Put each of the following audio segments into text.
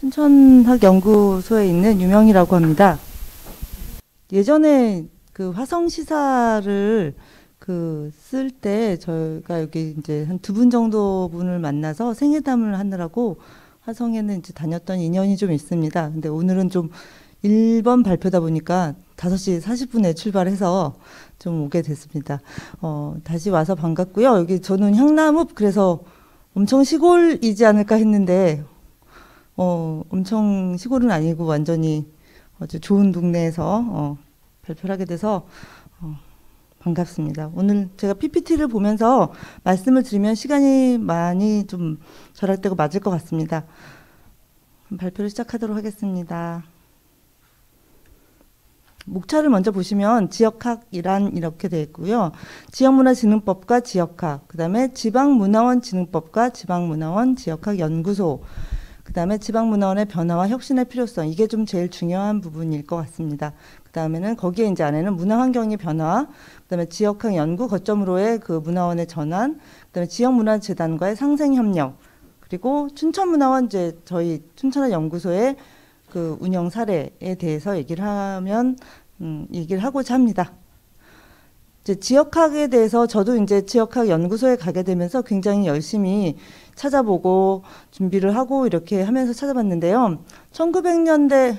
춘천학연구소에 있는 유명이라고 합니다. 예전에 그 화성 시사를 쓸 때 저희가 여기 이제 한 2분 정도 분을 만나서 생회담을 하느라고 화성에는 이제 다녔던 인연이 좀 있습니다. 근데 오늘은 좀 1번 발표다 보니까 5시 40분에 출발해서 좀 오게 됐습니다. 다시 와서 반갑고요. 여기 저는 향남읍, 그래서 엄청 시골이지 않을까 했는데 엄청 시골은 아니고 완전히 아주 좋은 동네에서 발표를 하게 돼서 반갑습니다. 오늘 제가 PPT를 보면서 말씀을 드리면 시간이 많이 좀 절약되고 맞을 것 같습니다. 발표를 시작하도록 하겠습니다. 목차를 먼저 보시면 지역학이란 이렇게 되어 있고요. 지역문화진흥법과 지역학, 그 다음에 지방문화원진흥법과 지방문화원 지역학연구소, 그 다음에 지방문화원의 변화와 혁신의 필요성, 이게 좀 제일 중요한 부분일 것 같습니다. 그 다음에는 거기에 이제 안에는 문화환경의 변화, 그 다음에 지역학 연구 거점으로의 그 문화원의 전환, 그 다음에 지역문화재단과의 상생협력, 그리고 춘천문화원, 이제 저희 춘천학연구소의 그 운영 사례에 대해서 얘기를 하고자 합니다. 이제 지역학에 대해서 저도 이제 지역학 연구소에 가게 되면서 굉장히 열심히 찾아보고 준비를 하고 이렇게 하면서 찾아봤는데요. 1990년대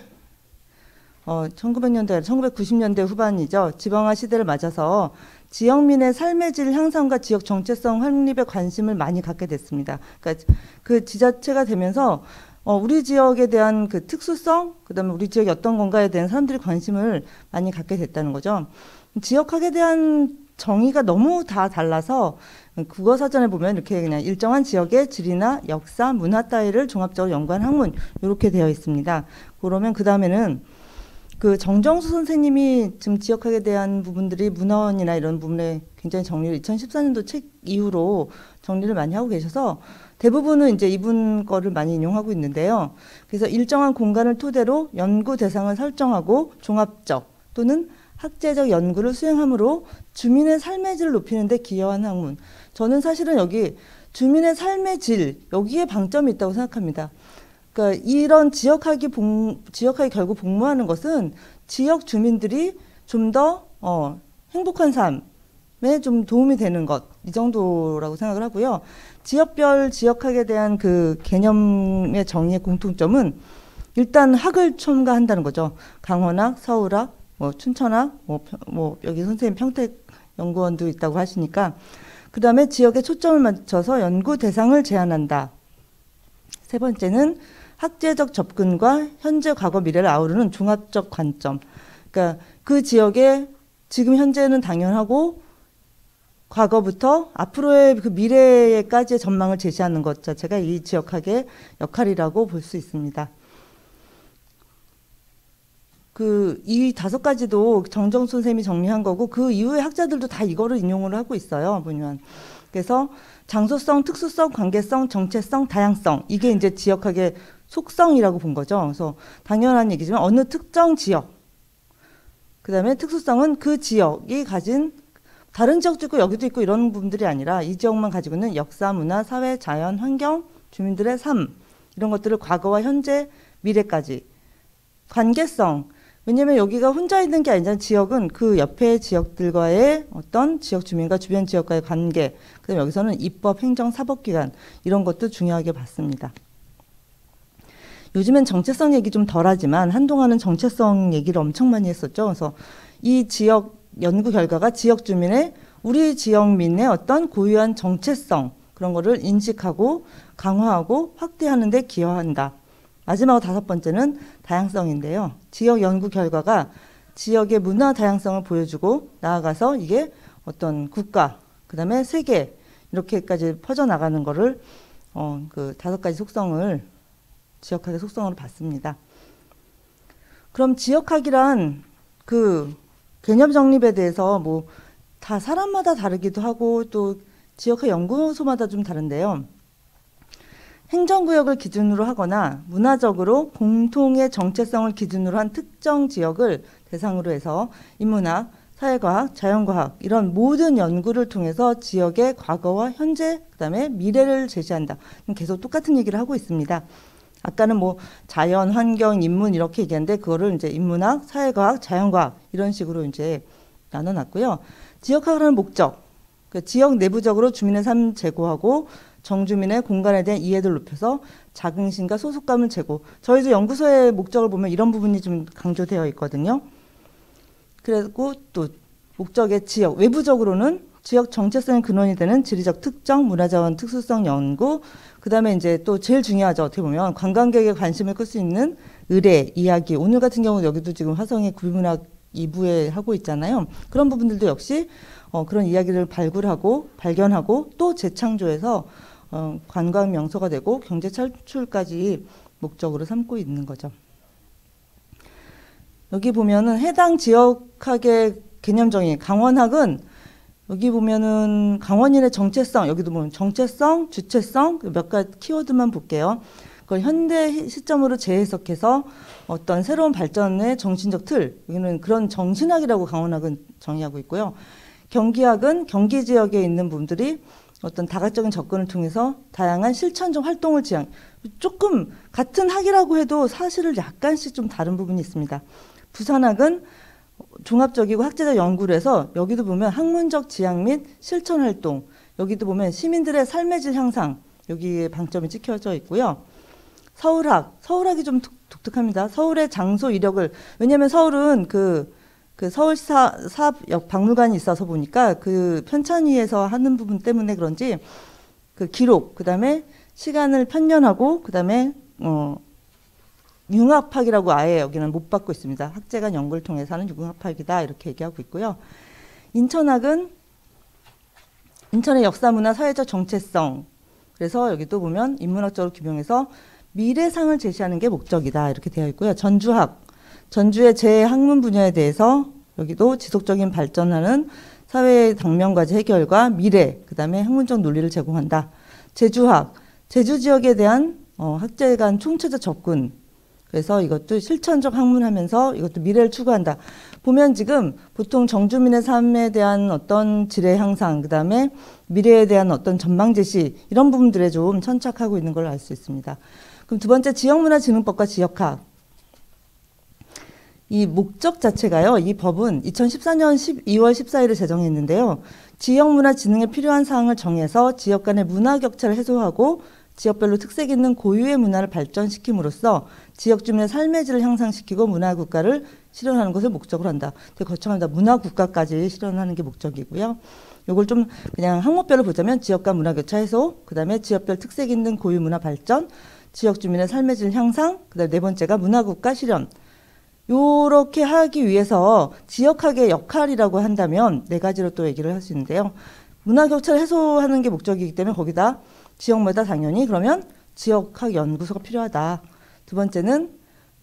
후반이죠. 지방화 시대를 맞아서 지역민의 삶의 질 향상과 지역 정체성 확립에 관심을 많이 갖게 됐습니다. 그러니까 그 지자체가 되면서 우리 지역에 대한 그 특수성, 그다음에 우리 지역이 어떤 건가에 대한 사람들이 관심을 많이 갖게 됐다는 거죠. 지역학에 대한 정의가 너무 다 달라서 국어사전에 보면 이렇게 그냥 일정한 지역의 지리나 역사, 문화 따위를 종합적으로 연구한 학문, 이렇게 되어 있습니다. 그러면 그 다음에는 그 정정수 선생님이 지금 지역학에 대한 부분들이 문화원이나 이런 부분에 굉장히 정리를 2014년도 책 이후로 정리를 많이 하고 계셔서 대부분은 이제 이분 거를 많이 인용하고 있는데요. 그래서 일정한 공간을 토대로 연구 대상을 설정하고 종합적 또는 학제적 연구를 수행함으로 주민의 삶의 질을 높이는 데 기여한 학문. 저는 사실은 여기 주민의 삶의 질, 여기에 방점이 있다고 생각합니다. 그러니까 이런 지역학이 결국 복무하는 것은 지역 주민들이 좀 더 행복한 삶에 좀 도움이 되는 것, 이 정도라고 생각을 하고요. 지역별 지역학에 대한 그 개념의 정의의 공통점은 일단 학을 첨가한다는 거죠. 강원학, 서울학, 춘천학, 여기 선생님 평택 연구원도 있다고 하시니까. 그 다음에 지역에 초점을 맞춰서 연구 대상을 제한한다. 세 번째는 학제적 접근과 현재, 과거, 미래를 아우르는 종합적 관점. 그러니까 그 지역에 지금 현재는 당연하고 과거부터 앞으로의 그 미래까지의 전망을 제시하는 것 자체가 이 지역학의 역할이라고 볼 수 있습니다. 이 5가지도 정정수 선생님이 정리한 거고, 그 이후의 학자들도 다 이거를 인용을 하고 있어요, 보면. 그래서 장소성, 특수성, 관계성, 정체성, 다양성, 이게 이제 지역학의 속성이라고 본 거죠. 그래서 당연한 얘기지만 어느 특정 지역, 그 다음에 특수성은 그 지역이 가진, 다른 지역도 있고 여기도 있고 이런 부분들이 아니라 이 지역만 가지고 있는 역사, 문화, 사회, 자연, 환경, 주민들의 삶, 이런 것들을 과거와 현재, 미래까지. 관계성, 왜냐면 여기가 혼자 있는 게 아니잖아요. 지역은 그 옆에 지역들과의 어떤 지역 주민과 주변 지역과의 관계, 그다음에 여기서는 입법, 행정, 사법기관, 이런 것도 중요하게 봤습니다. 요즘엔 정체성 얘기 좀 덜하지만 한동안은 정체성 얘기를 엄청 많이 했었죠. 그래서 이 지역 연구 결과가 지역 주민의, 우리 지역민의 어떤 고유한 정체성, 그런 거를 인식하고 강화하고 확대하는 데 기여한다. 마지막으로 5번째는 다양성인데요. 지역 연구 결과가 지역의 문화 다양성을 보여주고 나아가서 이게 어떤 국가, 그 다음에 세계, 이렇게까지 퍼져나가는 거를 그 5가지 속성을, 지역학의 속성으로 봤습니다. 그럼 지역학이란 그 개념 정립에 대해서 다 사람마다 다르기도 하고 또 지역학 연구소마다 좀 다른데요. 행정구역을 기준으로 하거나 문화적으로 공통의 정체성을 기준으로 한 특정 지역을 대상으로 해서 인문학, 사회과학, 자연과학 이런 모든 연구를 통해서 지역의 과거와 현재, 그다음에 미래를 제시한다. 계속 똑같은 얘기를 하고 있습니다. 아까는 뭐 자연, 환경, 인문 이렇게 얘기했는데 그거를 이제 인문학, 사회과학, 자연과학 이런 식으로 이제 나눠놨고요. 지역학을 하는 목적, 그 지역 내부적으로 주민의 삶 제고하고 정주민의 공간에 대한 이해도를 높여서 자긍심과 소속감을 제고. 저희도 연구소의 목적을 보면 이런 부분이 좀 강조되어 있거든요. 그리고 또 목적의 지역, 외부적으로는 지역 정체성의 근원이 되는 지리적 특정, 문화자원 특수성 연구, 그 다음에 이제 또 제일 중요하죠. 어떻게 보면 관광객의 관심을 끌 수 있는 의뢰, 이야기. 오늘 같은 경우는 여기도 지금 화성의 구비문학 2부에 하고 있잖아요. 그런 부분들도 역시 그런 이야기를 발굴하고 발견하고 또 재창조해서 관광 명소가 되고 경제 창출까지 목적으로 삼고 있는 거죠. 여기 보면은 해당 지역학의 개념 정의, 강원학은 여기 보면은 강원인의 정체성, 여기도 보면 정체성, 주체성 몇 가지 키워드만 볼게요. 그걸 현대 시점으로 재해석해서 어떤 새로운 발전의 정신적 틀, 여기는 그런 정신학이라고 강원학은 정의하고 있고요. 경기학은 경기 지역에 있는 분들이 어떤 다각적인 접근을 통해서 다양한 실천적 활동을 지향. 조금 같은 학이라고 해도 사실을 약간씩 좀 다른 부분이 있습니다. 부산학은 종합적이고 학제적 연구를 해서 여기도 보면 학문적 지향 및 실천 활동, 여기도 보면 시민들의 삶의 질 향상, 여기에 방점이 찍혀져 있고요. 서울학이 좀 독특합니다. 서울의 장소 이력을, 왜냐하면 서울은 그 서울 사업 박물관이 있어서 보니까 그 편찬위에서 하는 부분 때문에 그런지 그 기록, 그 다음에 시간을 편년하고, 그 다음에 융합학이라고 아예 여기는 못 받고 있습니다. 학제간 연구를 통해서 하는 융합학이다 이렇게 얘기하고 있고요. 인천학은 인천의 역사, 문화, 사회적 정체성. 그래서 여기도 보면 인문학적으로 규명해서 미래상을 제시하는 게 목적이다 이렇게 되어 있고요. 전주의 제 학문 분야에 대해서 여기도 지속적인 발전하는 사회의 당면과제 해결과 미래, 그 다음에 학문적 논리를 제공한다. 제주 지역에 대한 학제 간 총체적 접근. 그래서 이것도 실천적 학문하면서 이것도 미래를 추구한다. 보면 지금 보통 정주민의 삶에 대한 어떤 질의 향상, 그 다음에 미래에 대한 어떤 전망 제시 이런 부분들에 좀 천착하고 있는 걸 알 수 있습니다. 그럼 두 번째 지역문화진흥법과 지역학. 이 목적 자체가요. 이 법은 2014년 2월 14일에 제정했는데요. 지역문화진흥에 필요한 사항을 정해서 지역 간의 문화 격차를 해소하고 지역별로 특색 있는 고유의 문화를 발전시킴으로써 지역 주민의 삶의 질을 향상시키고 문화국가를 실현하는 것을 목적으로 한다. 되게 거창합니다. 문화국가까지 실현하는 게 목적이고요. 요걸 좀 그냥 항목별로 보자면 지역 간 문화교차 해소, 그 다음에 지역별 특색 있는 고유 문화 발전, 지역 주민의 삶의 질 향상, 그 다음에 네 번째가 문화국가 실현. 요렇게 하기 위해서 지역학의 역할이라고 한다면 네 가지로 또 얘기를 할 수 있는데요. 문화격차를 해소하는 게 목적이기 때문에 거기다 지역마다 당연히 그러면 지역학 연구소가 필요하다. 두 번째는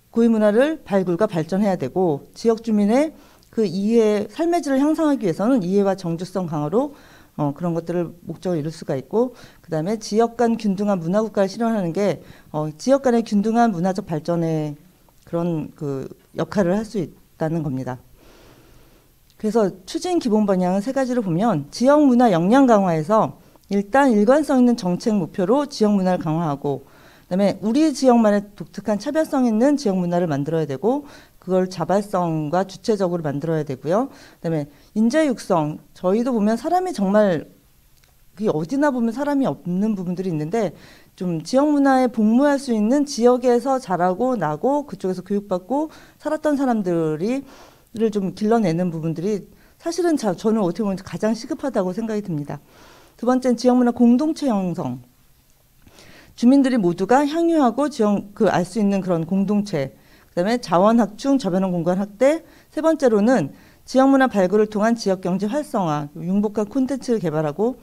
고유문화를 발굴과 발전해야 되고 지역 주민의 그 이해, 삶의 질을 향상하기 위해서는 이해와 정주성 강화로 그런 것들을 목적으로 이룰 수가 있고 그 다음에 지역 간 균등한 문화국가를 실현하는 게 지역 간의 균등한 문화적 발전에 그런 그 역할을 할 수 있다는 겁니다. 그래서 추진 기본 방향은 세 가지로 보면 지역 문화 역량 강화에서 일단 일관성 있는 정책 목표로 지역 문화를 강화하고 그다음에 우리 지역만의 독특한 차별성 있는 지역 문화를 만들어야 되고 그걸 자발성과 주체적으로 만들어야 되고요. 그다음에 인재 육성. 저희도 보면 사람이 정말 그게 어디나 보면 사람이 없는 부분들이 있는데 좀 지역 문화에 복무할 수 있는 지역에서 자라고 나고 그쪽에서 교육받고 살았던 사람들을 좀 길러내는 부분들이 사실은 저는 어떻게 보면 가장 시급하다고 생각이 듭니다. 두 번째는 지역문화 공동체 형성. 주민들이 모두가 향유하고 알 수 있는 그런 공동체. 그다음에 자원 확충, 저변형 공간 확대. 세 번째로는 지역문화 발굴을 통한 지역경제 활성화, 융복한 콘텐츠를 개발하고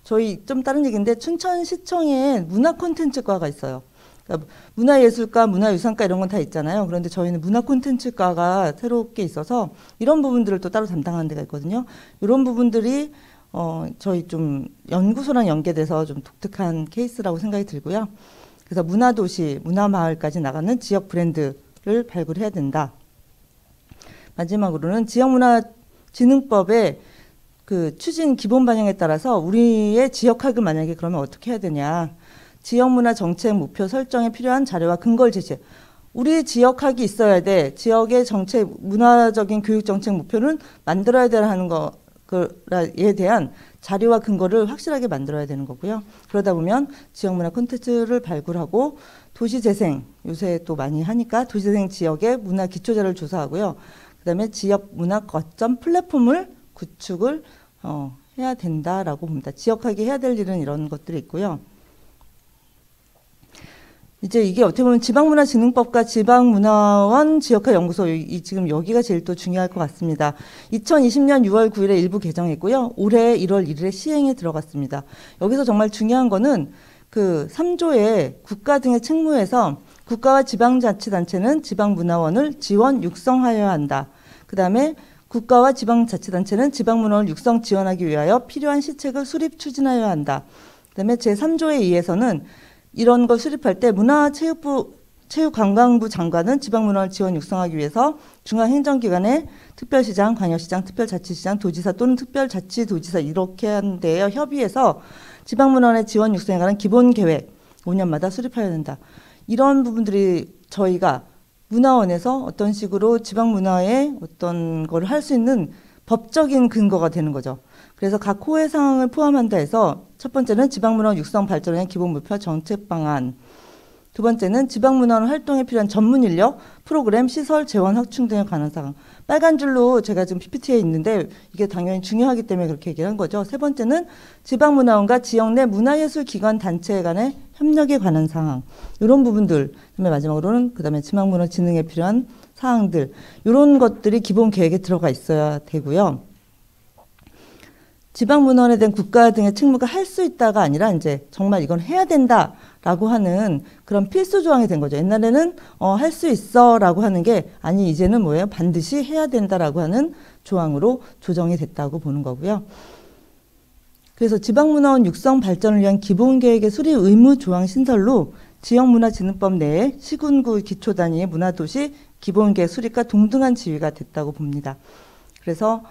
저희 좀 다른 얘기인데 춘천시청에 문화 콘텐츠과가 있어요. 그러니까 문화예술과, 문화유산과 이런 건 다 있잖아요. 그런데 저희는 문화 콘텐츠과가 새롭게 있어서 이런 부분들을 또 따로 담당하는 데가 있거든요. 이런 부분들이 저희 좀 연구소랑 연계돼서 좀 독특한 케이스라고 생각이 들고요. 그래서 문화도시, 문화마을까지 나가는 지역 브랜드를 발굴해야 된다. 마지막으로는 지역문화진흥법의 그 추진 기본 방향에 따라서 우리의 지역학을 만약에 그러면 어떻게 해야 되냐. 지역문화 정책 목표 설정에 필요한 자료와 근거를 제시해. 우리 지역학이 있어야 돼. 지역의 정책, 문화적인 교육 정책 목표는 만들어야 되는 거에 대한 자료와 근거를 확실하게 만들어야 되는 거고요. 그러다 보면 지역문화 콘텐츠를 발굴하고 도시재생, 요새 또 많이 하니까 도시재생 지역의 문화 기초자료를 조사하고요. 그다음에 지역 문화 거점 플랫폼을 구축을 해야 된다라고 봅니다. 지역학이 해야 될 일은 이런 것들이 있고요. 이제 이게 어떻게 보면 지방문화진흥법과 지방문화원 지역화 연구소 지금 여기가 제일 또 중요할 것 같습니다. 2020년 6월 9일에 일부 개정했고요. 올해 1월 1일에 시행에 들어갔습니다. 여기서 정말 중요한 거는 그 3조의 국가 등의 책무에서 국가와 지방자치단체는 지방문화원을 지원 육성하여야 한다. 그 다음에 국가와 지방자치단체는 지방문화원을 육성 지원하기 위하여 필요한 시책을 수립 추진하여야 한다. 그 다음에 제3조에 의해서는 이런 걸 수립할 때 체육관광부 장관은 지방문화를 지원 육성하기 위해서 중앙행정기관의 특별시장, 광역시장, 특별자치시장, 도지사 또는 특별자치도지사 이렇게 한 데에 협의해서 지방문화의 지원 육성에 관한 기본계획 5년마다 수립해야 된다. 이런 부분들이 저희가 문화원에서 어떤 식으로 지방문화에 어떤 걸 할 수 있는 법적인 근거가 되는 거죠. 그래서 각 호의 사항을 포함한다 해서 첫 번째는 지방문화 육성 발전에 대한 기본 목표 정책 방안. 두 번째는 지방문화원 활동에 필요한 전문 인력, 프로그램, 시설, 재원 확충 등에 관한 사항. 빨간 줄로 제가 지금 PPT에 있는데 이게 당연히 중요하기 때문에 그렇게 얘기를 한 거죠. 세 번째는 지방문화원과 지역 내 문화예술기관 단체 간의 협력에 관한 사항. 이런 부분들. 그다음에 마지막으로는 그다음에 지방문화진흥에 필요한 사항들. 이런 것들이 기본 계획에 들어가 있어야 되고요. 지방문화원에 대한 국가 등의 책무가 할 수 있다가 아니라 이제 정말 이건 해야 된다라고 하는 그런 필수 조항이 된 거죠. 옛날에는 할 수 있어라고 하는 게 아니 이제는 뭐예요? 반드시 해야 된다라고 하는 조항으로 조정이 됐다고 보는 거고요. 그래서 지방문화원 육성 발전을 위한 기본계획의 수립 의무 조항 신설로 지역문화진흥법 내에 시군구 기초단위의 문화도시 기본계획 수립과 동등한 지위가 됐다고 봅니다. 그래서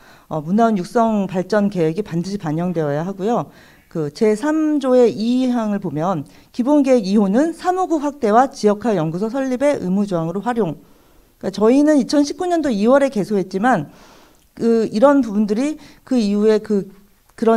문화원 육성 발전 계획이 반드시 반영되어야 하고요. 그 제3조의 2항을 보면 기본계획 2호는 사무국 확대와 지역화 연구소 설립의 의무조항으로 활용. 그러니까 저희는 2019년도 2월에 개소했지만 이런 부분들이 그 이후에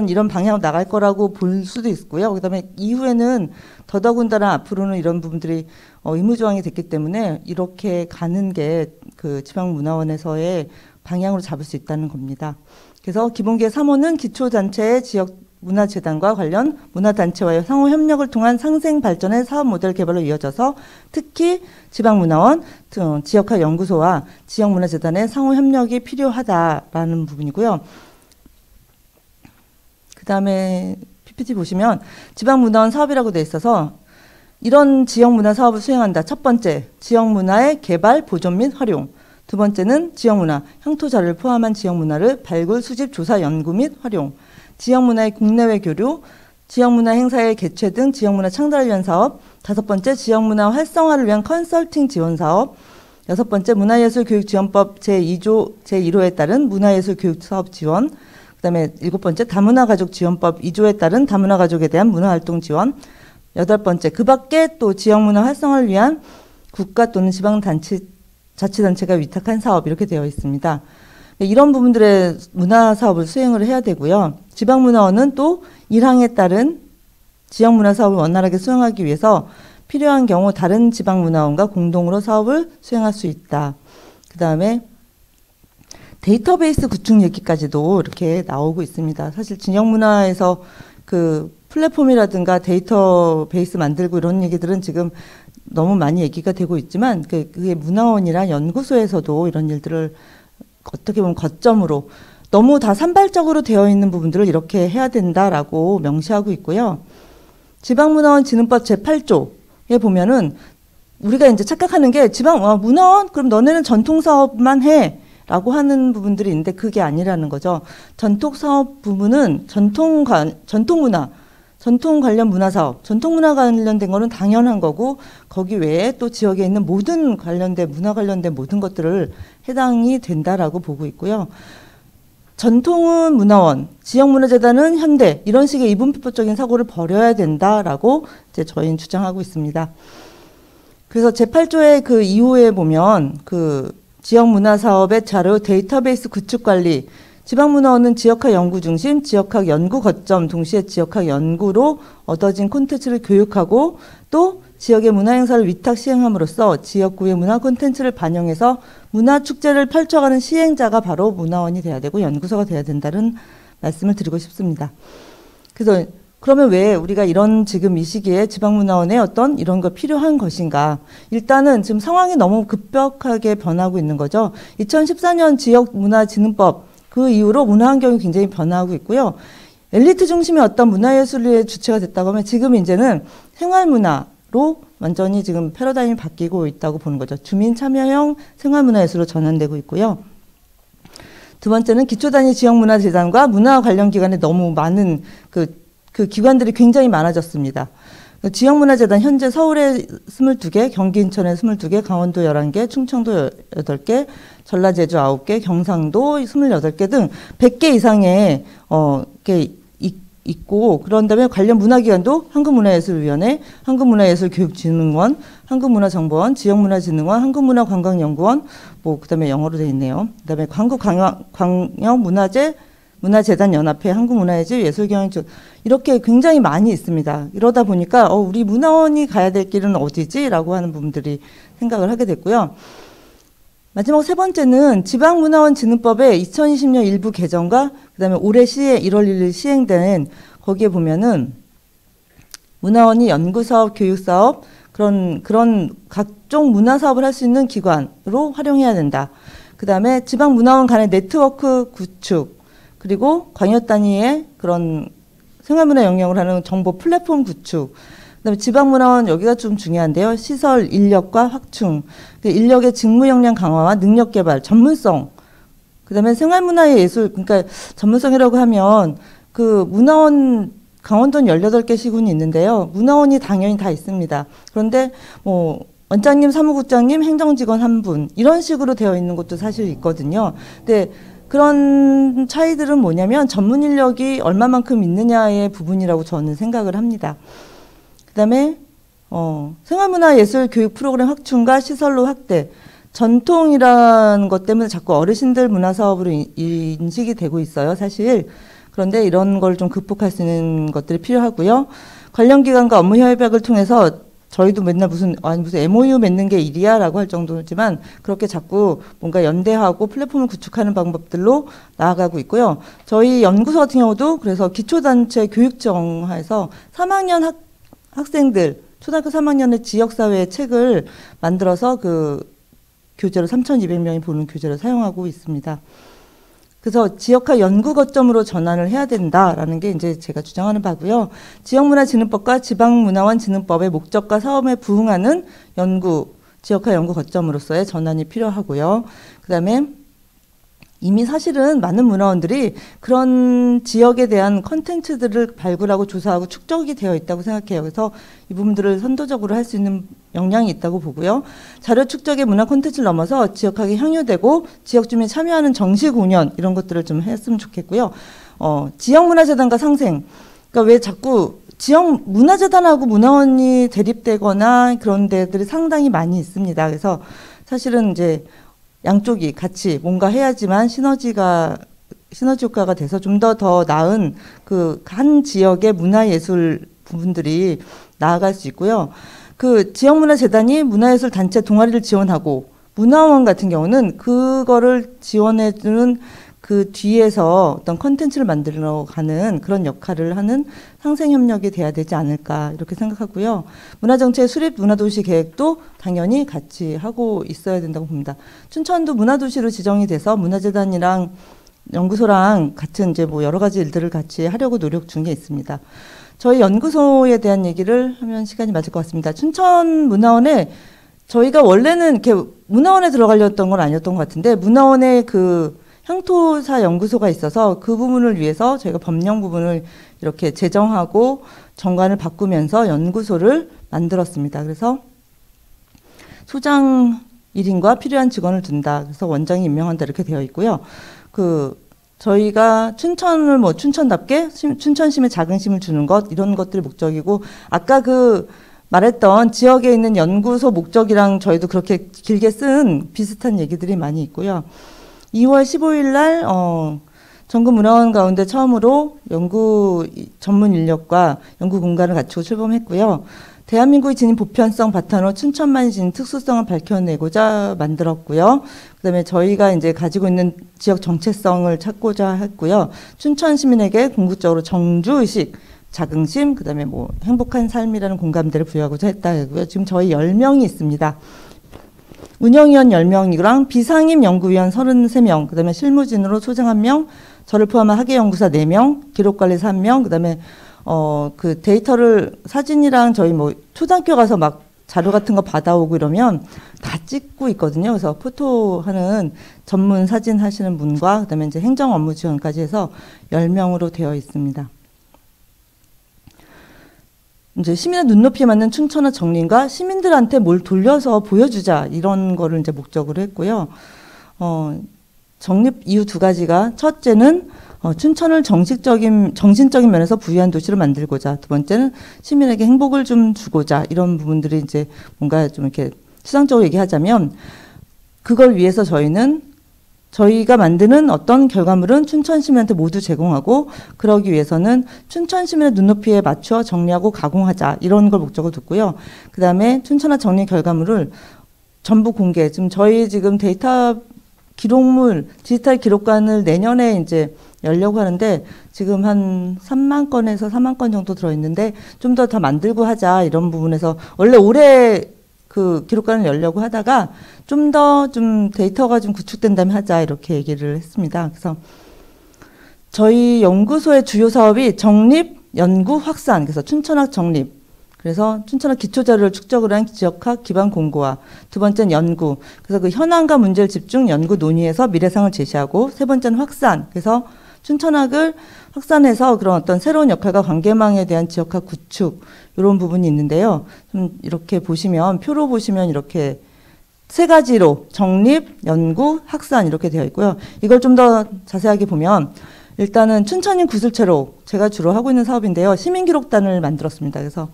이런 방향으로 나갈 거라고 볼 수도 있고요. 그다음에 이후에는 더더군다나 앞으로는 이런 부분들이 의무조항이 됐기 때문에 이렇게 가는 게 그 지방문화원에서의 방향으로 잡을 수 있다는 겁니다. 그래서 기본계획 3호는 기초단체의 지역문화재단과 관련 문화단체와의 상호협력을 통한 상생발전의 사업 모델 개발로 이어져서 특히 지방문화원, 지역화 연구소와 지역문화재단의 상호협력이 필요하다라는 부분이고요. 그 다음에 PPT 보시면 지방문화원 사업이라고 돼 있어서 이런 지역문화 사업을 수행한다. 첫 번째, 지역문화의 개발, 보존 및 활용. 두 번째는 지역문화, 향토자료를 포함한 지역문화를 발굴, 수집, 조사, 연구 및 활용. 지역문화의 국내외 교류, 지역문화 행사의 개최 등 지역문화 창달을 위한 사업. 다섯 번째, 지역문화 활성화를 위한 컨설팅 지원 사업. 여섯 번째, 문화예술교육지원법 제2조 제1호에 따른 문화예술교육사업 지원. 그다음에 일곱 번째, 다문화가족 지원법 2조에 따른 다문화가족에 대한 문화활동 지원. 여덟 번째, 그 밖에 또 지역문화 활성화를 위한 국가 또는 자치단체가 위탁한 사업 이렇게 되어 있습니다. 이런 부분들의 문화사업을 수행을 해야 되고요. 지방문화원은 또 1항에 따른 지역문화사업을 원활하게 수행하기 위해서 필요한 경우 다른 지방문화원과 공동으로 사업을 수행할 수 있다. 그 다음에 데이터베이스 구축 얘기까지도 이렇게 나오고 있습니다. 사실 지역문화에서 그 플랫폼이라든가 데이터베이스 만들고 이런 얘기들은 지금 너무 많이 얘기가 되고 있지만 그게 문화원이랑 연구소에서도 이런 일들을 어떻게 보면 거점으로 너무 다 산발적으로 되어 있는 부분들을 이렇게 해야 된다라고 명시하고 있고요. 지방문화원 진흥법 제8조에 보면은 우리가 이제 착각하는 게 문화원? 그럼 너네는 전통사업만 해. 라고 하는 부분들이 있는데 그게 아니라는 거죠. 전통사업 부분은 전통문화, 전통 관련 문화사업, 전통문화 관련된 거는 당연한 거고 거기 외에 또 지역에 있는 문화 관련된 모든 것들을 해당이 된다라고 보고 있고요. 전통은 문화원, 지역문화재단은 현대 이런 식의 이분법적인 사고를 버려야 된다라고 이제 저희는 주장하고 있습니다. 그래서 제8조의 그 이후에 보면 그 지역문화사업의 자료 데이터베이스 구축 관리, 지방문화원은 지역학 연구 중심, 지역학 연구 거점, 동시에 지역학 연구로 얻어진 콘텐츠를 교육하고 또 지역의 문화행사를 위탁 시행함으로써 지역구의 문화 콘텐츠를 반영해서 문화축제를 펼쳐가는 시행자가 바로 문화원이 돼야 되고 연구소가 돼야 된다는 말씀을 드리고 싶습니다. 그래서 그러면 왜 우리가 이런 지금 이 시기에 지방문화원에 어떤 이런 거 필요한 것인가? 일단은 지금 상황이 너무 급격하게 변하고 있는 거죠. 2014년 지역문화진흥법 그 이후로 문화환경이 굉장히 변화하고 있고요. 엘리트 중심의 어떤 문화예술의 주체가 됐다고 하면 지금 이제는 생활문화로 완전히 지금 패러다임이 바뀌고 있다고 보는 거죠. 주민 참여형 생활문화예술로 전환되고 있고요. 두 번째는 기초단위 지역문화재단과 문화 관련 기관에 너무 많은 그 기관들이 굉장히 많아졌습니다. 지역문화재단 현재 서울에 22개, 경기 인천에 22개, 강원도 11개, 충청도 8개, 전라 제주 9개, 경상도 28개 등 100개 이상의 이렇게 있고 그런 다음에 관련 문화기관도 한국문화예술위원회, 한국문화예술교육진흥원, 한국문화정보원, 지역문화진흥원, 한국문화관광연구원, 뭐 그다음에 영어로 되어 있네요. 그다음에 문화재단 연합회, 한국문화예술, 예술경영 이렇게 굉장히 많이 있습니다. 이러다 보니까 우리 문화원이 가야 될 길은 어디지라고 하는 부분들이 생각을 하게 됐고요. 마지막 세 번째는 지방문화원진흥법의 2020년 일부 개정과 그다음에 올해 1월 1일 시행된 거기에 보면은 문화원이 연구사업, 교육사업 그런 각종 문화사업을 할 수 있는 기관으로 활용해야 된다. 그다음에 지방문화원 간의 네트워크 구축 그리고 광역 단위의 그런 생활문화 영역을 하는 정보 플랫폼 구축. 그다음에 지방문화원 여기가 좀 중요한데요. 시설 인력과 확충, 인력의 직무 역량 강화와 능력 개발, 전문성. 그다음에 생활문화의 예술. 그러니까 전문성이라고 하면 그 문화원 강원도는 18개 시군이 있는데요. 문화원이 당연히 다 있습니다. 그런데 뭐 원장님, 사무국장님, 행정직원 한 분 이런 식으로 되어 있는 것도 사실 있거든요. 근데 그런 차이들은 뭐냐면 전문 인력이 얼마만큼 있느냐의 부분이라고 저는 생각을 합니다. 그다음에 생활문화예술 교육 프로그램 확충과 시설로 확대. 전통이라는 것 때문에 자꾸 어르신들 문화사업으로 인식이 되고 있어요, 사실. 그런데 이런 걸 좀 극복할 수 있는 것들이 필요하고요. 관련 기관과 업무 협약을 통해서 저희도 맨날 무슨 MOU 맺는 게 일이야라고 할 정도지만 그렇게 자꾸 뭔가 연대하고 플랫폼을 구축하는 방법들로 나아가고 있고요. 저희 연구소 같은 경우도 그래서 기초단체 교육정화에서 3학년 학생들, 초등학교 3학년의 지역사회의 책을 만들어서 그 교재로 3,200명이 보는 교재로 사용하고 있습니다. 그래서 지역화 연구 거점으로 전환을 해야 된다라는 게 이제 제가 주장하는 바고요. 지역문화진흥법과 지방문화원진흥법의 목적과 사업에 부응하는 지역화 연구 거점으로서의 전환이 필요하고요. 그다음에 이미 사실은 많은 문화원들이 그런 지역에 대한 컨텐츠들을 발굴하고 조사하고 축적이 되어 있다고 생각해요. 그래서 이 부분들을 선도적으로 할 수 있는 역량이 있다고 보고요. 자료 축적의 문화 콘텐츠를 넘어서 지역학에 향유되고 지역 주민이 참여하는 정시 공연 이런 것들을 좀 했으면 좋겠고요. 지역문화재단과 상생. 그러니까 왜 자꾸 지역문화재단하고 문화원이 대립되거나 그런 데들이 상당히 많이 있습니다. 그래서 사실은 이제 양쪽이 같이 뭔가 해야지만 시너지 효과가 돼서 좀 더 나은 그 한 지역의 문화예술 부분들이 나아갈 수 있고요. 그 지역문화재단이 문화예술 단체 동아리를 지원하고 문화원 같은 경우는 그거를 지원해주는 그 뒤에서 어떤 컨텐츠를 만들어 가는 그런 역할을 하는 상생협력이 돼야 되지 않을까 이렇게 생각하고요. 문화정책 수립 문화도시 계획도 당연히 같이 하고 있어야 된다고 봅니다. 춘천도 문화도시로 지정이 돼서 문화재단이랑 연구소랑 같은 이제 뭐 여러 가지 일들을 같이 하려고 노력 중에 있습니다. 저희 연구소에 대한 얘기를 하면 시간이 맞을 것 같습니다. 춘천문화원에 저희가 원래는 이렇게 문화원에 들어가려던 건 아니었던 것 같은데 문화원에 그 향토사 연구소가 있어서 그 부분을 위해서 저희가 법령 부분을 이렇게 제정하고 정관을 바꾸면서 연구소를 만들었습니다. 그래서 소장 1인과 필요한 직원을 둔다. 그래서 원장이 임명한다 이렇게 되어 있고요. 그 저희가 춘천을 뭐 춘천답게 춘천심에 자긍심을 주는 것 이런 것들이 목적이고 아까 그 말했던 지역에 있는 연구소 목적이랑 저희도 그렇게 길게 쓴 비슷한 얘기들이 많이 있고요. 2월 15일 날 전국 문화원 가운데 처음으로 연구 전문 인력과 연구 공간을 갖추고 출범했고요. 대한민국의 진입 보편성 바탕으로 춘천만이 지닌 특수성을 밝혀내고자 만들었고요. 그다음에 저희가 이제 가지고 있는 지역 정체성을 찾고자 했고요. 춘천 시민에게 궁극적으로 정주의식, 자긍심, 그다음에 뭐 행복한 삶이라는 공감대를 부여하고자 했다고요. 지금 저희 10명이 있습니다. 운영위원 10명이랑 비상임 연구위원 33명, 그다음에 실무진으로 소장 1명, 저를 포함한 학예연구사 4명, 기록관리사 1명, 그다음에 그 데이터를 사진이랑 저희 뭐 초등학교 가서 막 자료 같은 거 받아오고 이러면 다 찍고 있거든요. 그래서 포토하는 전문 사진 하시는 분과 그다음에 이제 행정 업무 지원까지 해서 10명으로 되어 있습니다. 이제 시민의 눈높이에 맞는 춘천화 정리인가 시민들한테 뭘 돌려서 보여주자 이런 거를 이제 목적으로 했고요. 정립 이유 2가지가 첫째는 춘천을 정신적인 면에서 부유한 도시로 만들고자, 두 번째는 시민에게 행복을 좀 주고자 이런 부분들이 이제 뭔가 좀 이렇게 추상적으로 얘기하자면 그걸 위해서 저희가 만드는 어떤 결과물은 춘천 시민한테 모두 제공하고 그러기 위해서는 춘천 시민의 눈높이에 맞춰 정리하고 가공하자 이런 걸 목적으로 뒀고요. 그 다음에 춘천화 정리 결과물을 전부 공개. 저희 지금 데이터 기록물 디지털 기록관을 내년에 이제 열려고 하는데 지금 한 3만 건에서 4만 건 정도 들어있는데 좀 더 만들고 하자 이런 부분에서 원래 올해 그 기록관을 열려고 하다가 좀 데이터가 좀 구축된다면 하자 이렇게 얘기를 했습니다. 그래서 저희 연구소의 주요 사업이 정립, 연구, 확산, 그래서 춘천학 정립, 그래서 춘천학 기초자료를 축적을 한 지역학 기반 공고화, 두 번째는 연구, 그래서 그 현안과 문제를 집중 연구 논의해서 미래상을 제시하고, 세 번째는 확산, 그래서 춘천학을 확산해서 그런 어떤 새로운 역할과 관계망에 대한 지역학 구축 이런 부분이 있는데요. 좀 이렇게 보시면 표로 보시면 이렇게 3가지로 정립, 연구, 확산 이렇게 되어 있고요. 이걸 좀 더 자세하게 보면 일단은 춘천인 구슬체로 제가 주로 하고 있는 사업인데요. 시민기록단을 만들었습니다. 그래서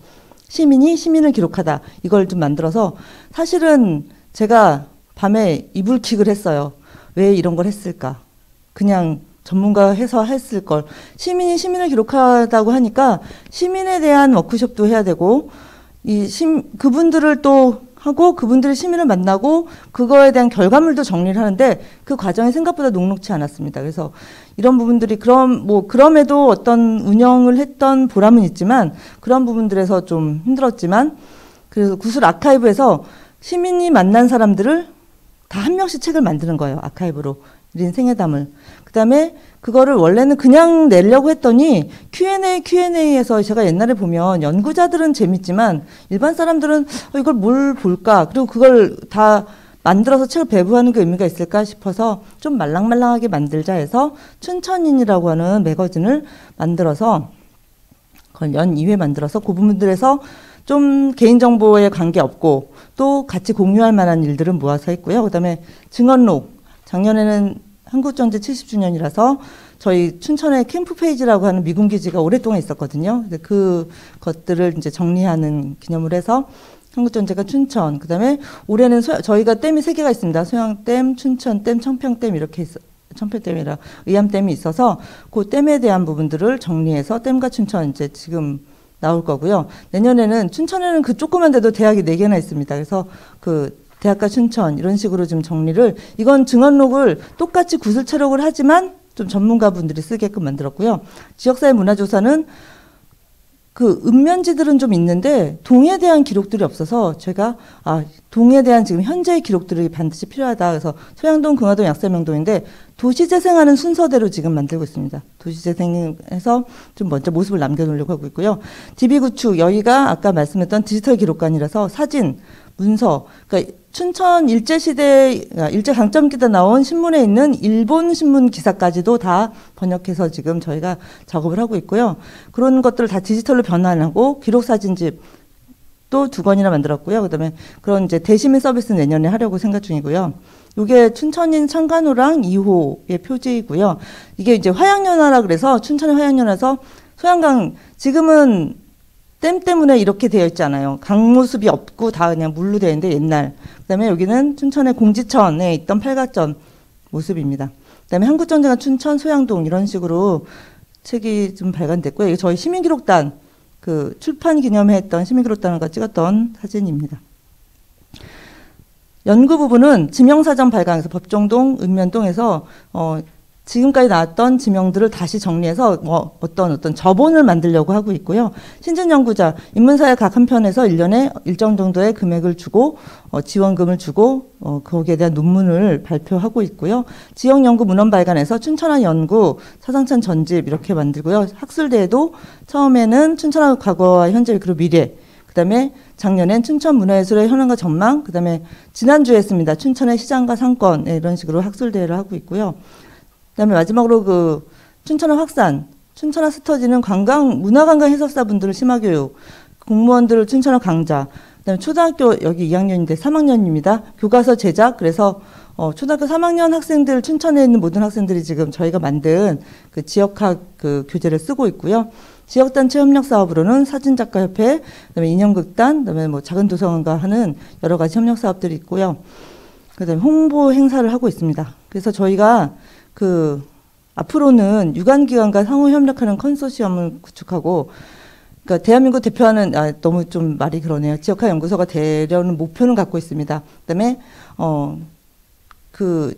시민이 시민을 기록하다 이걸 좀 만들어서 사실은 제가 밤에 이불킥을 했어요. 왜 이런 걸 했을까? 그냥 전문가 해서 했을 걸. 시민이 시민을 기록하다고 하니까 시민에 대한 워크숍도 해야 되고 그분들을 또 하고 그분들이 시민을 만나고 그거에 대한 결과물도 정리를 하는데 그 과정이 생각보다 녹록치 않았습니다. 그래서 이런 부분들이 그럼에도 어떤 운영을 했던 보람은 있지만 그런 부분들에서 좀 힘들었지만 그래서 구슬 아카이브에서 시민이 만난 사람들을 다 한 명씩 책을 만드는 거예요. 아카이브로. 인생회담을. 그 다음에 그거를 원래는 그냥 내려고 했더니 Q&A에서 제가 옛날에 보면 연구자들은 재밌지만 일반 사람들은 이걸 뭘 볼까? 그리고 그걸 다 만들어서 책을 배부하는 게 의미가 있을까 싶어서 좀 말랑말랑하게 만들자 해서 춘천인이라고 하는 매거진을 만들어서 그걸 연 2회 만들어서 그 부분들에서 좀 개인정보에 관계없고 또 같이 공유할 만한 일들을 모아서 했고요. 그 다음에 증언록. 작년에는 한국전쟁 70주년이라서 저희 춘천에 캠프 페이지라고 하는 미군 기지가 오랫동안 있었거든요. 그 것들을 이제 정리하는 기념을 해서 한국전쟁과 춘천, 그 다음에 올해는 저희가 댐이 3개가 있습니다. 소양댐, 춘천댐, 청평댐 이렇게 청평댐이라 의암댐이 있어서 그 댐에 대한 부분들을 정리해서 댐과 춘천 이제 지금 나올 거고요. 내년에는 춘천에는 그 조그만 데도 대학이 4개나 있습니다. 그래서 그 대학가 춘천 이런 식으로 좀 정리를 이건 증언록을 똑같이 구슬체록을 하지만 좀 전문가분들이 쓰게끔 만들었고요. 지역사회 문화조사는 그 읍면지들은 좀 있는데 동에 대한 기록들이 없어서 제가 동에 대한 지금 현재의 기록들이 반드시 필요하다. 그래서 소양동, 금화동, 약사명동인데 도시재생하는 순서대로 지금 만들고 있습니다. 도시재생해서 좀 먼저 모습을 남겨놓으려고 하고 있고요. DB구축 여기가 아까 말씀했던 디지털 기록관이라서 사진, 문서, 그러니까 춘천 일제강점기 때 나온 신문에 있는 일본 신문 기사까지도 다 번역해서 지금 저희가 작업을 하고 있고요. 그런 것들을 다 디지털로 변환하고 기록사진집 또 2건이나 만들었고요. 그다음에 그런 이제 대시민 서비스 내년에 하려고 생각 중이고요. 이게 춘천인 창간호랑 2호의 표지이고요. 이게 이제 화양연화라 그래서 춘천의 화양연화에서 소양강 지금은 댐 때문에 이렇게 되어 있잖아요. 강모습이 없고 다 그냥 물로 되어 있는데 옛날. 그다음에 여기는 춘천의 공지천에 있던 팔각전 모습입니다. 그다음에 한국전쟁과 춘천 소양동 이런 식으로 책이 좀 발간됐고요. 이게 저희 시민기록단 그 출판 기념회 했던 시민기록단과 찍었던 사진입니다. 연구 부분은 지명사전 발간에서 법정동, 읍면동에서 지금까지 나왔던 지명들을 다시 정리해서 어떤 저본을 만들려고 하고 있고요. 신진 연구자, 인문사회 각 한 편에서 1년에 일정 정도의 금액을 주고 지원금을 주고 거기에 대한 논문을 발표하고 있고요. 지역연구 문헌 발간에서 춘천화 연구, 서상천 전집 이렇게 만들고요. 학술대회도 처음에는 춘천화 과거와 현재 그리고 미래, 그다음에 작년엔 춘천 문화예술의 현황과 전망, 그다음에 지난주에 했습니다. 춘천의 시장과 상권 이런 식으로 학술대회를 하고 있고요. 그다음에 마지막으로 그 춘천화 확산, 춘천화 스터디는 문화관광 해설사분들을 심화교육, 공무원들을 춘천화 강좌, 그다음에 초등학교 여기 2학년인데 3학년입니다. 교과서 제작, 그래서 초등학교 3학년 학생들, 춘천에 있는 모든 학생들이 지금 저희가 만든 그 지역학 그 교재를 쓰고 있고요. 지역단체 협력 사업으로는 사진작가협회, 그다음에 인형극단, 그다음에 뭐 작은 도서관과 하는 여러 가지 협력 사업들이 있고요. 그다음에 홍보 행사를 하고 있습니다. 그래서 저희가 앞으로는 유관기관과 상호 협력하는 컨소시엄을 구축하고, 그러니까 대한민국 대표하는, 너무 좀 말이 그러네요. 지역화 연구소가 되려는 목표는 갖고 있습니다. 그다음에,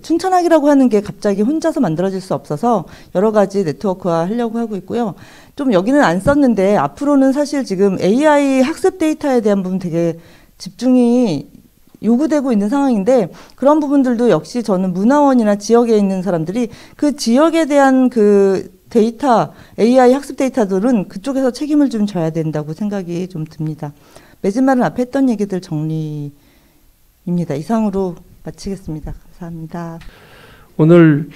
춘천학이라고 하는 게 갑자기 혼자서 만들어질 수 없어서 여러 가지 네트워크화 하려고 하고 있고요. 좀 여기는 안 썼는데, 앞으로는 사실 지금 AI 학습 데이터에 대한 부분 되게 집중이 요구되고 있는 상황인데, 그런 부분들도 역시 저는 문화원이나 지역에 있는 사람들이 그 지역에 대한 그 데이터, AI 학습 데이터들은 그쪽에서 책임을 좀 져야 된다고 생각이 좀 듭니다. 매진말은 앞에 했던 얘기들 정리입니다. 이상으로 마치겠습니다. 감사합니다. 오늘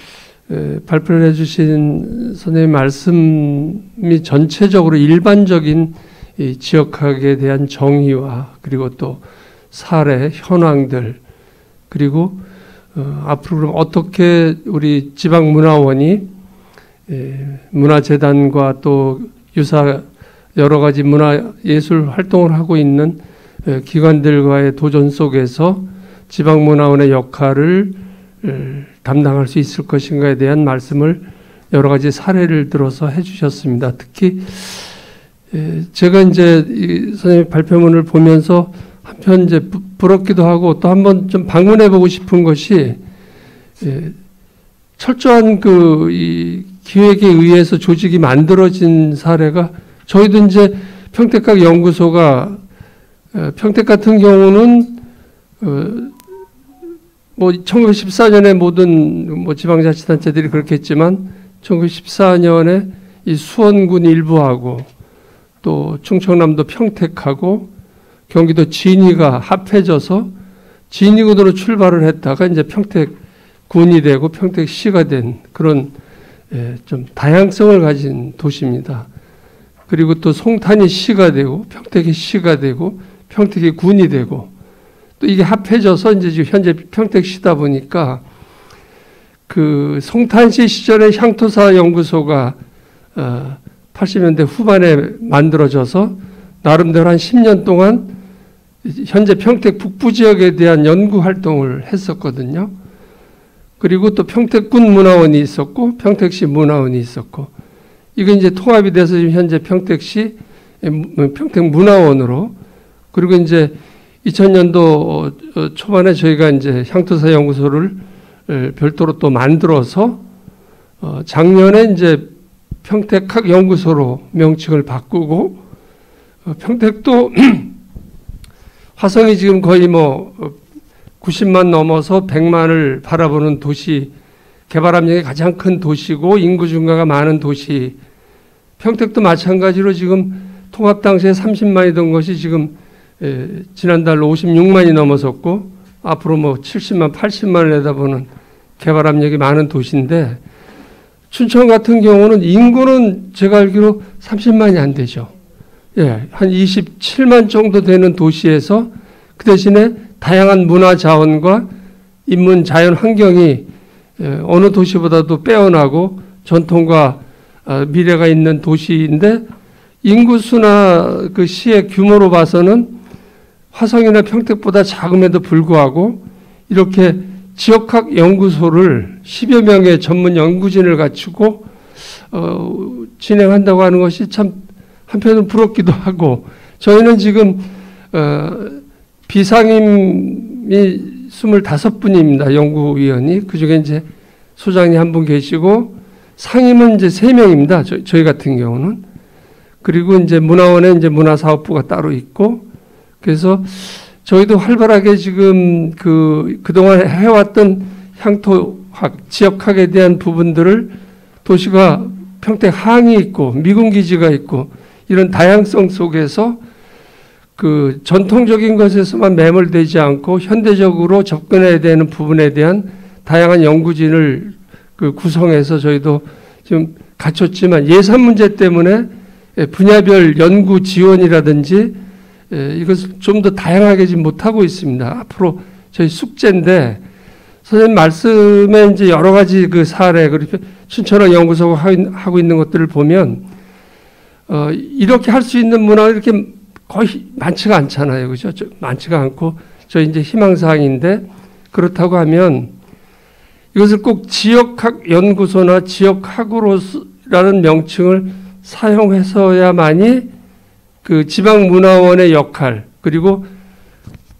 발표를 해주신 선생님 말씀이 전체적으로 일반적인 이 지역학에 대한 정의와 그리고 또 사례, 현황들, 그리고 앞으로 그럼 어떻게 우리 지방문화원이 문화재단과 또 유사 여러 가지 문화예술 활동을 하고 있는 기관들과의 도전 속에서 지방문화원의 역할을 담당할 수 있을 것인가에 대한 말씀을 여러 가지 사례를 들어서 해주셨습니다. 특히 제가 이제 이 선생님 발표문을 보면서 한편 이제 부럽기도 하고 또 한번 좀 방문해보고 싶은 것이 철저한 이 기획에 의해서 조직이 만들어진 사례가 저희도 이제 평택각 연구소가 평택 같은 경우는 뭐 1914년에 모든 뭐 지방자치단체들이 그렇게 했지만 1914년에 이 수원군 일부하고 또 충청남도 평택하고 경기도 진위가 합해져서 진위군으로 출발을 했다가 이제 평택군이 되고 평택시가 된 그런 좀 다양성을 가진 도시입니다. 그리고 또 송탄이 시가 되고 평택이 시가 되고 평택이 군이 되고 또 이게 합해져서 이제 지금 현재 평택시다 보니까 그 송탄시 시절에 향토사 연구소가 80년대 후반에 만들어져서 나름대로 한 10년 동안 현재 평택 북부 지역에 대한 연구 활동을 했었거든요. 그리고 또 평택군 문화원이 있었고 평택시 문화원이 있었고 이게 이제 통합이 돼서 지금 현재 평택시 평택문화원으로 그리고 이제 2000년도 초반에 저희가 이제 향토사 연구소를 별도로 또 만들어서 작년에 이제 평택학 연구소로 명칭을 바꾸고 평택도 화성이 지금 거의 뭐 90만 넘어서 100만을 바라보는 도시, 개발 압력이 가장 큰 도시고 인구 증가가 많은 도시. 평택도 마찬가지로 지금 통합 당시에 30만이던 것이 지금 지난달로 56만이 넘어섰고 앞으로 뭐 70만, 80만을 내다보는 개발 압력이 많은 도시인데 춘천 같은 경우는 인구는 제가 알기로 30만이 안 되죠. 예, 한 27만 정도 되는 도시에서 그 대신에 다양한 문화 자원과 인문 자연 환경이 어느 도시보다도 빼어나고 전통과 미래가 있는 도시인데 인구수나 그 시의 규모로 봐서는 화성이나 평택보다 작음에도 불구하고 이렇게 지역학 연구소를 10여 명의 전문 연구진을 갖추고 진행한다고 하는 것이 참 한편은 부럽기도 하고, 저희는 지금 비상임이 25분입니다. 연구위원이. 그중에 이제 소장님 한 분 계시고 상임은 이제 3명입니다. 저희 같은 경우는. 그리고 이제 문화원에 이제 문화사업부가 따로 있고, 그래서 저희도 활발하게 지금 그동안 해왔던 향토학, 지역학에 대한 부분들을 도시가 평택 항이 있고 미군 기지가 있고 이런 다양성 속에서 그 전통적인 것에서만 매몰되지 않고 현대적으로 접근해야 되는 부분에 대한 다양한 연구진을 구성해서 저희도 지금 갖췄지만 예산 문제 때문에 분야별 연구 지원이라든지 이것을 좀 더 다양하게 지금 못하고 있습니다. 앞으로 저희 숙제인데, 선생님 말씀에 이제 여러 가지 그 사례, 그리고 춘천학 연구소가 하고 있는 것들을 보면, 이렇게 할 수 있는 문화가 이렇게 거의 많지가 않잖아요. 그죠? 많지가 않고, 저희 이제 희망사항인데, 그렇다고 하면 이것을 꼭 지역학 연구소나 지역학으로라는 명칭을 사용해서야만이 그 지방문화원의 역할, 그리고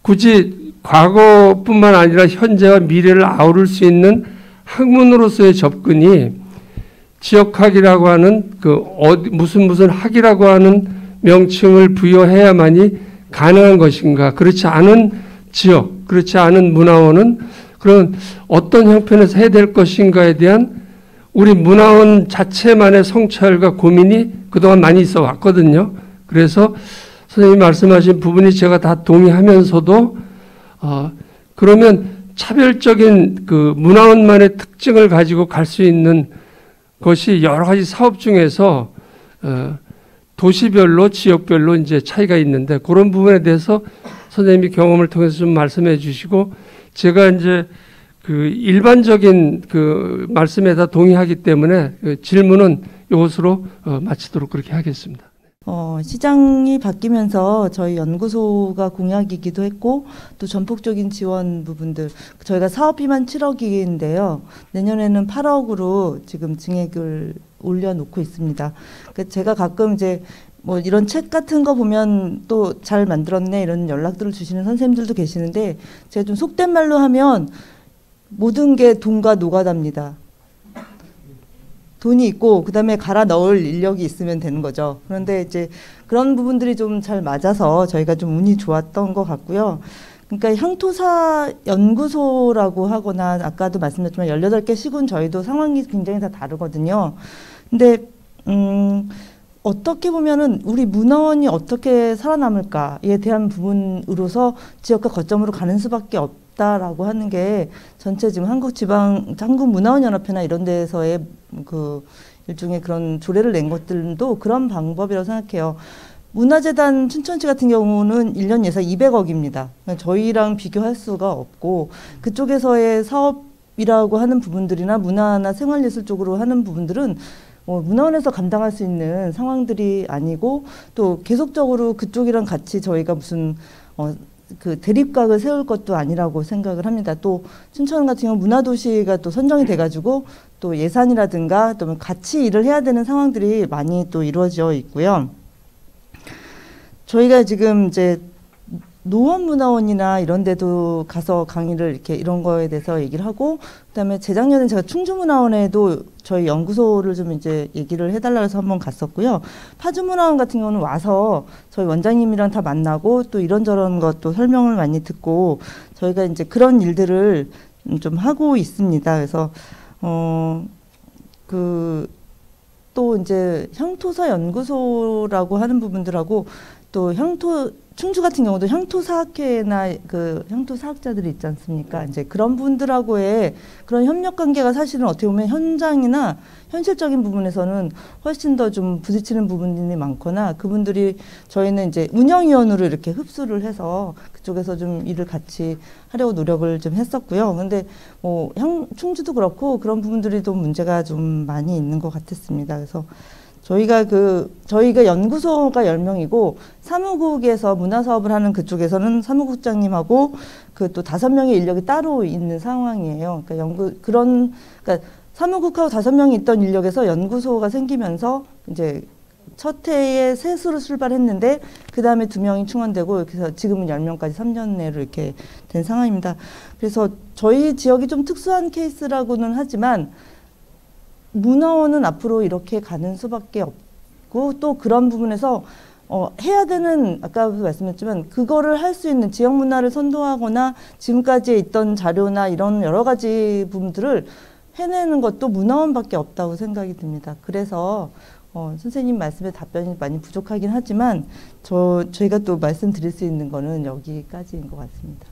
굳이 과거뿐만 아니라 현재와 미래를 아우를 수 있는 학문으로서의 접근이 지역학이라고 하는 무슨 학이라고 하는 명칭을 부여해야만이 가능한 것인가. 그렇지 않은 지역, 그렇지 않은 문화원은 그런 어떤 형편에서 해야 될 것인가에 대한 우리 문화원 자체만의 성찰과 고민이 그동안 많이 있어 왔거든요. 그래서 선생님이 말씀하신 부분이 제가 다 동의하면서도 그러면 차별적인 그 문화원만의 특징을 가지고 갈 수 있는 것이 여러 가지 사업 중에서 도시별로 지역별로 이제 차이가 있는데, 그런 부분에 대해서 선생님이 경험을 통해서 좀 말씀해 주시고, 제가 이제 그 일반적인 그 말씀에 다 동의하기 때문에 질문은 이것으로 마치도록 그렇게 하겠습니다. 시장이 바뀌면서 저희 연구소가 공약이기도 했고, 또 전폭적인 지원 부분들, 저희가 사업비만 7억인데요. 내년에는 8억으로 지금 증액을 올려놓고 있습니다. 제가 가끔 이제 뭐 이런 책 같은 거 보면 또 잘 만들었네 이런 연락들을 주시는 선생님들도 계시는데, 제가 좀 속된 말로 하면 모든 게 돈과 노가다입니다. 돈이 있고 그다음에 갈아 넣을 인력이 있으면 되는 거죠. 그런데 이제 그런 부분들이 좀 잘 맞아서 저희가 좀 운이 좋았던 것 같고요. 그러니까 향토사 연구소라고 하거나 아까도 말씀드렸지만 18개 시군 저희도 상황이 굉장히 다 다르거든요. 근데 어떻게 보면은 우리 문화원이 어떻게 살아남을까에 대한 부분으로서 지역과 거점으로 가는 수밖에 없다라고 하는 게 전체 지금 한국문화원연합회나 이런 데서의 그 일종의 그런 조례를 낸 것들도 그런 방법이라고 생각해요. 문화재단 춘천시 같은 경우는 1년 예산 200억입니다. 저희랑 비교할 수가 없고, 그쪽에서의 사업이라고 하는 부분들이나 문화나 생활예술 쪽으로 하는 부분들은 문화원에서 감당할 수 있는 상황들이 아니고, 또 계속적으로 그쪽이랑 같이 저희가 무슨 그 대립각을 세울 것도 아니라고 생각을 합니다. 또 춘천 같은 경우 문화도시가 또 선정이 돼가지고 또 예산이라든가 또 같이 일을 해야 되는 상황들이 많이 또 이루어져 있고요. 저희가 지금 이제 노원문화원이나 이런 데도 가서 강의를 이렇게 이런 거에 대해서 얘기를 하고, 그다음에 재작년에 제가 충주문화원에도 저희 연구소를 좀 이제 얘기를 해달라 해서 한번 갔었고요. 파주문화원 같은 경우는 와서 저희 원장님이랑 다 만나고 또 이런저런 것도 설명을 많이 듣고 저희가 이제 그런 일들을 좀 하고 있습니다. 그래서 또 이제 향토사 연구소라고 하는 부분들하고 또 충주 같은 경우도 향토사학회나 그 향토사학자들이 있지 않습니까? 이제 그런 분들하고의 그런 협력 관계가 사실은 어떻게 보면 현장이나 현실적인 부분에서는 훨씬 더 좀 부딪히는 부분이 많거나, 그분들이 저희는 이제 운영위원으로 이렇게 흡수를 해서 그쪽에서 좀 일을 같이 하려고 노력을 좀 했었고요. 근데 뭐 충주도 그렇고 그런 부분들이 좀 문제가 좀 많이 있는 것 같았습니다. 그래서 저희가 연구소가 10명이고 사무국에서 문화사업을 하는 그쪽에서는 사무국장님하고 그 또 5명의 인력이 따로 있는 상황이에요. 그러니까 사무국하고 5명이 있던 인력에서 연구소가 생기면서 이제 첫 해에 셋으로 출발했는데 그 다음에 2명이 충원되고, 그래서 지금은 10명까지 3년 내로 이렇게 된 상황입니다. 그래서 저희 지역이 좀 특수한 케이스라고는 하지만 문화원은 앞으로 이렇게 가는 수밖에 없고, 또 그런 부분에서 해야 되는, 아까도 말씀했지만 그거를 할 수 있는 지역 문화를 선도하거나 지금까지 있던 자료나 이런 여러 가지 부분들을 해내는 것도 문화원밖에 없다고 생각이 듭니다. 그래서 선생님 말씀에 답변이 많이 부족하긴 하지만 저희가 또 말씀드릴 수 있는 거는 여기까지인 것 같습니다.